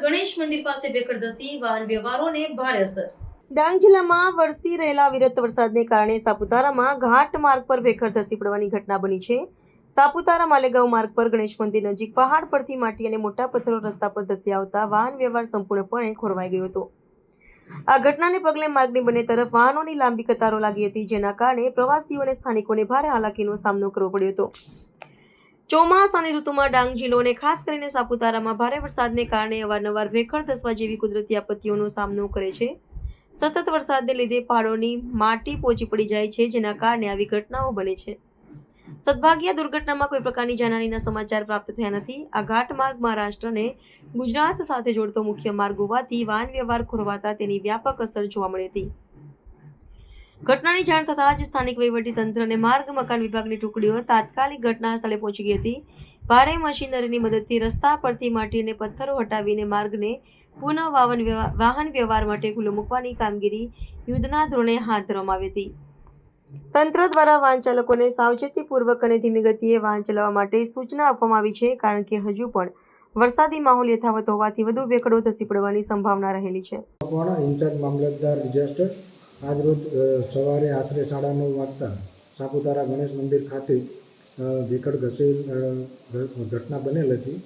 ગણેશ મંદિર પાસે ભેખડ ધસી વાહન વ્યવહારોને ભારે અસર. ડાંગ જિલ્લામાં વરસી રહેલા વિરત વરસાદને કારણે સાપુતારામાં ઘાટ માર્ગ પર ભેખડ ધસી પડવાની ઘટના બની છે. સાપુતારા માલેગાંવ માર્ગ પર ગણેશ મંદિર નજીક પહાડ પરથી માટી અને મોટા પથ્થરો રસ્તા પર ધસી આવતા વાહન વ્યવહાર સંપૂર્ણપણે ખોરવાઈ ગયો હતો. આ ઘટનાને પગલે માર્ગની બંને તરફ વાહનોની લાંબી કતારો લાગી હતી, જેના કારણે પ્રવાસીઓ અને સ્થાનિકોને ભારે હાલાકીનો સામનો કરવો પડ્યો હતો. ચોમાસાની ઋતુમાં ડાંગ જિલ્લો અને ખાસ કરીને સાપુતારામાં ભારે વરસાદને કારણે અવારનવાર ભેખડ ધસવા જેવી કુદરતી આપત્તિઓનો સામનો કરે છે. સતત વરસાદને લીધે પહાડોની માટી પહોંચી પડી જાય છે, જેના કારણે આવી ઘટનાઓ બને છે. સદભાગ્ય દુર્ઘટનામાં કોઈ પ્રકારની જાનહાનિના સમાચાર પ્રાપ્ત થયા નથી. આ ઘાટ માર્ગ મહારાષ્ટ્ર અને ગુજરાત સાથે જોડતો મુખ્ય માર્ગ હોવાથી વાહન વ્યવહાર ખોરવાતા તેની વ્યાપક અસર જોવા મળી હતી. ઘટનાની જાણ થતાં જ સ્થાનિક વહીવટીતંત્ર અને માર્ગ મકાન વિભાગની ટુકડીઓ તાત્કાલિક ઘટના સ્થળે પહોંચી ગઈ હતી. ભારે મશીનરીની મદદથી રસ્તા પરથી માટી અને પથ્થરો હટાવીને માર્ગને પુનઃ વાહન વ્યવહાર માટે ખુલ્લો મૂકવાની કામગીરી યુદ્ધના ધોરણે હાથ ધરવામાં આવી હતી. તંત્ર દ્વારા વાહન ચાલકોને સાવચેતીપૂર્વક અને ધીમી ગતિએ વાહન ચલાવવા માટે સૂચના આપવામાં આવી છે, કારણ કે હજુ પણ વરસાદી માહોલ યથાવત હોવાથી વધુ ભેખડો ધસી પડવાની સંભાવના રહેલી છે. ઇન્ચાર્જ મામલતદાર ડિઝાસ્ટર આજરોજ સવારે આશરે 9:30 વાગતા સાપુતારા ગણેશ મંદિર ખાતે ભેખડ ધસેલ ઘટના બનેલ હતી,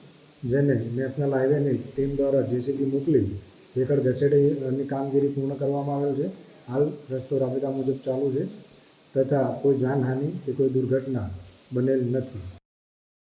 જેને નેશનલ હાઈવેની ટીમ દ્વારા જેસીબી મોકલી ભેખડ ઘસેડીની કામગીરી પૂર્ણ કરવામાં આવેલ છે. હાલ રસ્તો રાબેતા મુજબ ચાલુ છે તથા કોઈ જાનહાનિ કે કોઈ દુર્ઘટના બનેલ નથી.